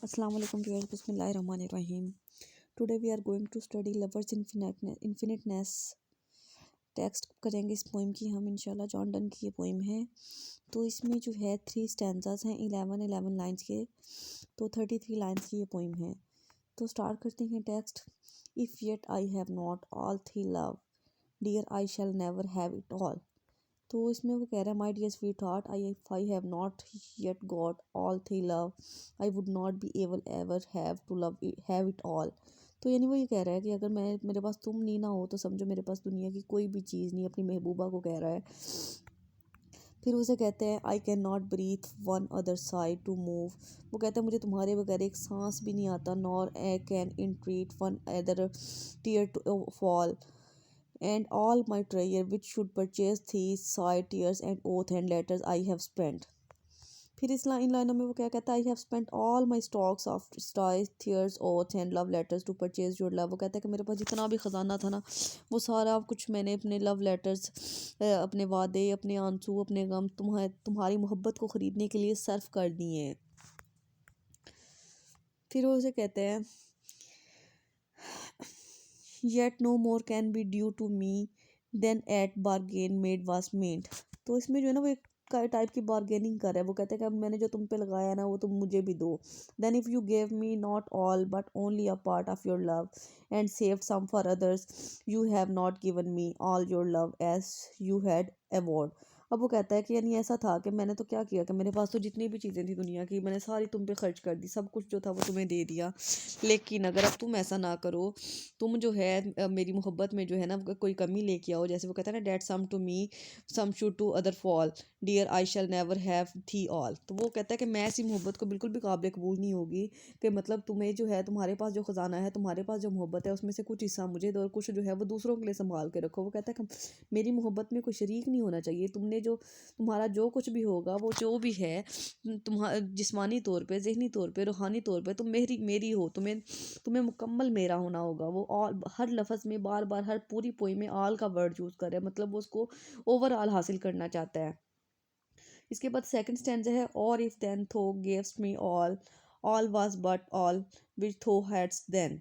Assalamu alaikum viewers. Bismillahirrahmanirrahim. Today we are going to study lovers infiniteness. Text करेंगे इस poem की हम इंशाल्लाह। जॉन डन की ये पोइम है। तो इसमें जो है 3 स्टैंजास हैं, 11 लाइंस के। तो 33 लाइंस की ये पोइम है। तो स्टार्ट करते हैं text. If yet I have not all thy love, dear I shall never have it all. तो इसमें वो कह रहा है, my dear sweetheart, I have not yet got all thy love, I would not be able ever have to love have it all. तो यानी वो ये कह रहा है कि अगर मेरे पास तुम नहीं ना हो तो समझो मेरे पास दुनिया की कोई भी चीज़ नहीं। अपनी महबूबा को कह रहा है। फिर उसे कहते हैं, I can not breathe one other side to move. वो कहता है मुझे तुम्हारे बगैर एक सांस भी नहीं आता। Nor I can entreat one other tear to fall and all my treasure which should purchase these sigh tears and oath and letters I have spent। फिर इन लाइनों में वो क्या कहता है, I have spent all my stocks of स्टाइज tears oath and love letters to purchase your love. वो कहता है कि मेरे पास जितना भी ख़जाना था ना, वो सारा कुछ मैंने अपने लव लेटर्स, अपने वादे, अपने आंसू, अपने गम तुम्हारी मोहब्बत को ख़रीदने के लिए सर्फ कर दिए हैं। फिर वो उसे कहते हैं, yet no more can be due to me than at bargain made was made. तो इसमें जो है ना वो एक टाइप की बारगेनिंग कर रहा है। वो कहते हैं कि अब मैंने जो तुम पे लगाया है ना वो तुम मुझे भी दो। Then if you gave me not all but only a part of your love and saved some for others, you have not given me all your love as you had award. अब वो कहता है कि यानी ऐसा था कि मैंने तो क्या किया कि मेरे पास तो जितनी भी चीज़ें थी दुनिया की, मैंने सारी तुम पे खर्च कर दी। सब कुछ जो था वो तुम्हें दे दिया। लेकिन अगर अब तुम ऐसा ना करो, तुम जो है मेरी मोहब्बत में जो है ना कोई कमी लेके आओ। जैसे वो कहता है ना, that some to me some should to other fall, dear I shall never have thee all. तो वो कहता है कि मैं ऐसी मोहब्बत को बिल्कुल भी काबिल कबूल नहीं होगी कि मतलब तुम्हें जो है, तुम्हारे पास जो ख़जाना है, तुम्हारे पास जो मोहब्बत है, उसमें से कुछ हिस्सा मुझे दो और कुछ जो है वो दूसरों के लिए संभाल के रखो। वो कहता है कि मेरी मोहब्बत में कोई शरीक नहीं होना चाहिए। तुमने जो तुम्हारा जो कुछ भी होगा, वो जो भी है, तुम्हारा जिस्मानी तौर पे, ज़हनी तौर पे, रूहानी तौर पे तुम मेरी हो। तुम्हें मुकम्मल मेरा होना होगा। वो ऑल हर लफ्ज़ में बार बार हर पूरी पोई में ऑल का वर्ड यूज़ कर रहा है, मतलब वो उसको ओवरऑल हासिल करना चाहता है। इसके बाद सेकंड स्टैंजा है, और इफ देन थो gives me all was but all which थो हैड्स देन।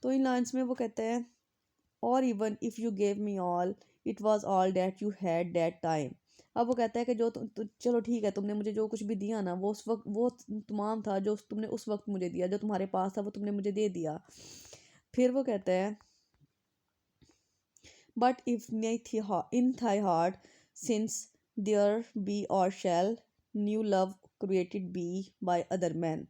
तो इन लाइन्स में वो कहता है, और even if you gave me all it was all that you had that time. अब वो कहता है कि जो चलो ठीक है, तुमने मुझे जो कुछ भी दिया ना, वो उस वक्त वो तमाम था जो तुमने उस वक्त मुझे दिया। जो तुम्हारे पास था वो तुमने मुझे दे दिया। फिर वो कहता है, but if in thy heart since there be or shall new love created be by other man.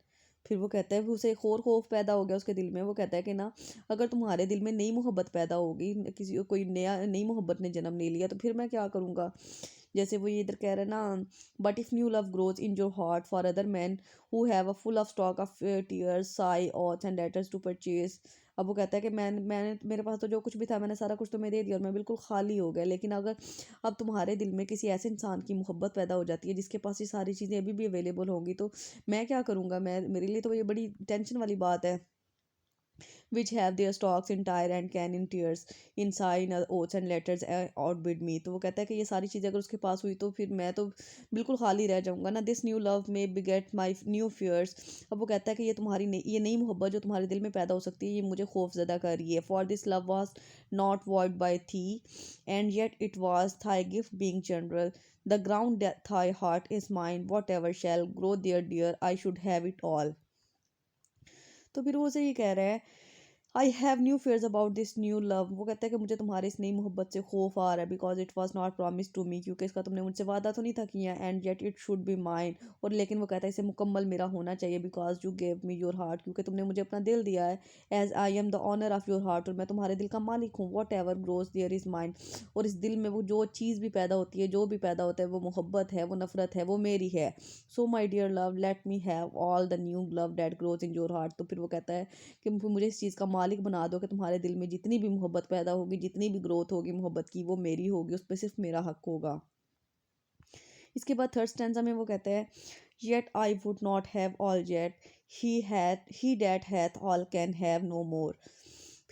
फिर वो कहता है, उसे एक और खौफ पैदा हो गया उसके दिल में। वो कहता है कि ना, अगर तुम्हारे दिल में नई मोहब्बत पैदा होगी, किसी कोई नई मोहब्बत ने जन्म ले लिया, तो फिर मैं क्या करूँगा। जैसे वो ये इधर कह रहा है ना, but if new love grows in your heart for other man who have a full of stock of tears sighs oath and letters to purchase. अब वो कहता है कि मैंने मेरे पास तो जो कुछ भी था, मैंने सारा कुछ तुम्हें दे दिया और मैं बिल्कुल खाली हो गया। लेकिन अगर अब तुम्हारे दिल में किसी ऐसे इंसान की मोहब्बत पैदा हो जाती है जिसके पास ये सारी चीज़ें अभी भी अवेलेबल होंगी, तो मैं क्या करूँगा। मेरे लिए तो ये बड़ी टेंशन वाली बात है। which have their stalks entire and can in tears in sign oaths and letters outbid me। तो वो कहता है कि ये सारी चीज़ें अगर उसके पास हुई तो फिर मैं तो बिल्कुल खाली रह जाऊंगा ना। दिस न्यू लव में बिगेट माई न्यू फियर्स। अब वो कहता है कि ये नई मोहब्बत जो तुम्हारे दिल में पैदा हो सकती है, ये मुझे खौफजदा कर रही है। For this love was not void by thee and yet it was thy gift being general, the ground thy heart is mine whatever shall grow there dear I should have it all. तो फिर वो उसे ये कह रहा है, I have new fears about this new love. वो कहता है कि मुझे तुम्हारी इस नई मोहब्बत से खौफ आ रहा है, because it was not promise to me, क्योंकि इसका तुमने मुझसे वादा तो नहीं था किया। And yet it should be mine, और लेकिन वो कहता है इसे मुकम्मल मेरा होना चाहिए, because you gave me your heart, क्योंकि तुमने मुझे अपना दिल दिया है। As I am the owner of your heart, और मैं तुम्हारे दिल का मालिक हूँ। Whatever grows there is mine, और इस दिल में वो जो चीज़ भी पैदा होती है, जो भी पैदा होता है, वो मोहब्बत है, वो नफरत है, वो मेरी है। So my dear love let me have all the new love that grows in your heart. तो फिर वो कहता है कि मुझे इस चीज़ का मालिक बना दो कि तुम्हारे दिल में जितनी भी मोहब्बत पैदा होगी, जितनी भी ग्रोथ होगी मोहब्बत की, वो मेरी होगी, उस पर सिर्फ मेरा हक होगा। इसके बाद थर्ड स्टैंजा में वो कहते हैं, yet I would not have all yet he that hath all can have no more.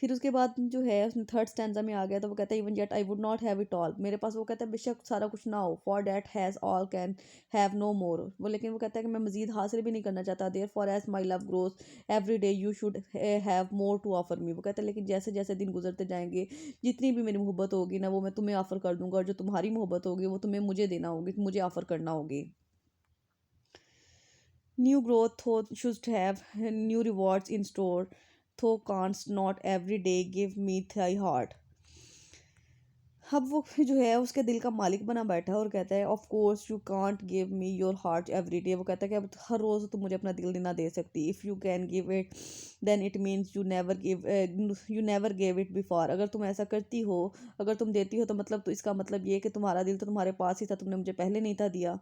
फिर उसके बाद जो है उसने थर्ड स्टैंजा में आ गया तो वो कहता है even yet I would not have it all, मेरे पास वो कहता है बेशक सारा कुछ ना हो, for that has all can have no more, वो लेकिन वो कहता है कि मैं मजीद हासिल भी नहीं करना चाहता, therefore as my love grows every day you should have more to offer me, वो कहता है लेकिन जैसे जैसे दिन गुजरते जाएंगे जितनी भी मेरी मोहब्बत होगी ना वो मैं तुम्हें ऑफर कर दूंगा, और जो तुम्हारी मोहब्बत होगी वो तुम्हें मुझे देना होगी, मुझे ऑफर करना होगी। New growth thought should have new rewards in store, though canst not every day give me thy heart। अब वो जो है उसके दिल का मालिक बना बैठा है और कहता है of course you can't give me your heart every day, वो कहता है कि अब हर रोज़ तुम मुझे अपना दिल ना दे सकती, if you can give it then it means you never give it before, अगर तुम ऐसा करती हो, अगर तुम देती हो तो मतलब, तो इसका मतलब ये है कि तुम्हारा दिल तो तुम्हारे पास ही था, तुमने मुझे पहले नहीं था दिया।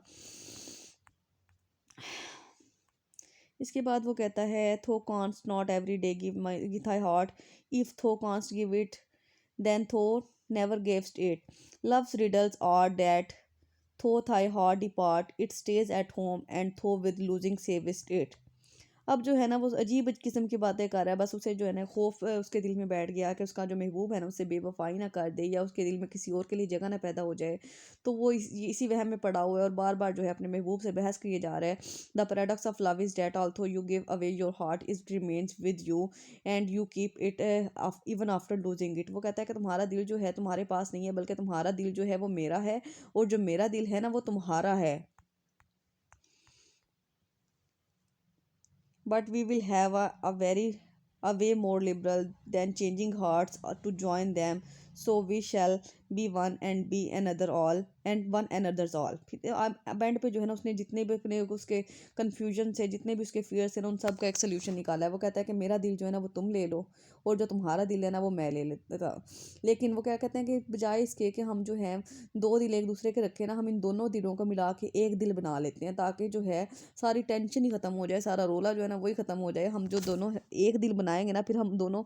इसके बाद वो कहता है thou canst not every day give my thy heart, if thou canst give it then thou never gives it, love's riddles are that though thy heart depart it stays at home and thou with losing savest it. अब जो है ना वो अजीब किस्म की बातें कर रहा है, बस उसे जो है ना खौफ उसके दिल में बैठ गया कि उसका जो महबूब है ना उससे बेवफाई ना कर दे या उसके दिल में किसी और के लिए जगह ना पैदा हो जाए, तो वो इसी वहम में पड़ा हुआ है और बार बार जो है अपने महबूब से बहस किए जा रहा है। The paradox of love is that although you give away your heart is remains with you and you keep it even after losing it, वो कहता है कि तुम्हारा दिल जो है तुम्हारे पास नहीं है, बल्कि तुम्हारा दिल जो है वो मेरा है, और जो मेरा दिल है ना वो तुम्हारा है, but we will have a way more liberal than changing hearts to join them, so we shall be one and be another all and one another's all। फिर बैंड पे जो है ना उसने जितने भी अपने उसके कन्फ्यूजन से, जितने भी उसके फियर से ना, उन सब का एक सोल्यूशन निकाला है। वो कहता है कि मेरा दिल जो है ना वो तुम ले लो, और जो तुम्हारा दिल है ना वो मैं ले लेता, लेकिन वो क्या कहते हैं कि बजाय इसके कि हम जो है दो दिल एक दूसरे के रखें ना, हम इन दोनों दिलों को मिला के एक दिल बना लेते हैं, ताकि जो है सारी टेंशन ही ख़त्म हो जाए, सारा रोला जो है ना वही ख़त्म हो जाए। हम जो दोनों एक दिल बनाएंगे ना, फिर हम दोनों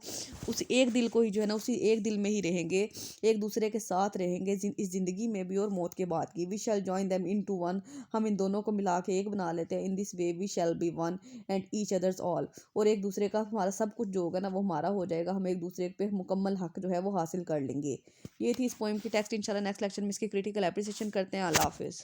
उस एक दिल को ही जो है ना उसी एक दिल में ही रहेंगे, एक दूसरे के साथ रहेंगे इस ज़िंदगी में भी और मौत के बाद की। We shall join them into one, हम इन दोनों को मिला के एक बना लेते हैं। In this way we shall be one and each others all, और एक दूसरे का हमारा सब कुछ जो होगा ना वो हमारा हो जाएगा, हम एक दूसरे पे मुकम्मल हक जो है वो हासिल कर लेंगे। ये थी इस पोइम की टेक्स्ट। इंशाल्लाह नेक्स्ट लेक्चर में इसकी क्रिटिकल एप्रिसिएशन करते हैं। अल्लाह हाफिज़।